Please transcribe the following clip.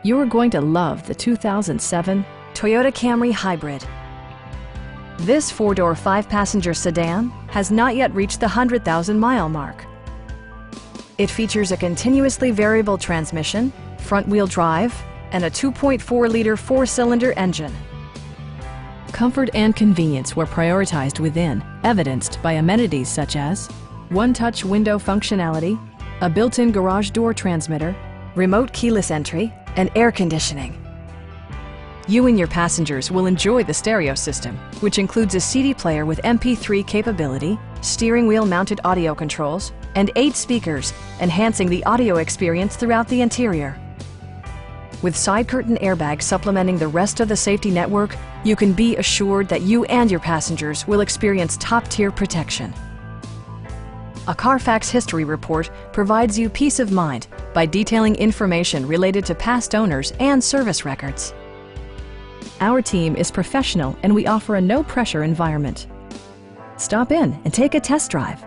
You're going to love the 2007 Toyota Camry Hybrid. This four-door, five-passenger sedan has not yet reached the 100,000-mile mark. It features a continuously variable transmission, front-wheel drive, and a 2.4-liter four-cylinder engine. Comfort and convenience were prioritized within, evidenced by amenities such as one-touch window functionality, a built-in garage door transmitter, remote keyless entry, and air conditioning. You and your passengers will enjoy the stereo system, which includes a CD player with MP3 capability, steering wheel mounted audio controls, and 8 speakers, enhancing the audio experience throughout the interior. With side curtain airbags supplementing the rest of the safety network, you can be assured that you and your passengers will experience top-tier protection. A Carfax history report provides you peace of mind by detailing information related to past owners and service records. Our team is professional and we offer a no-pressure environment. Stop in and take a test drive.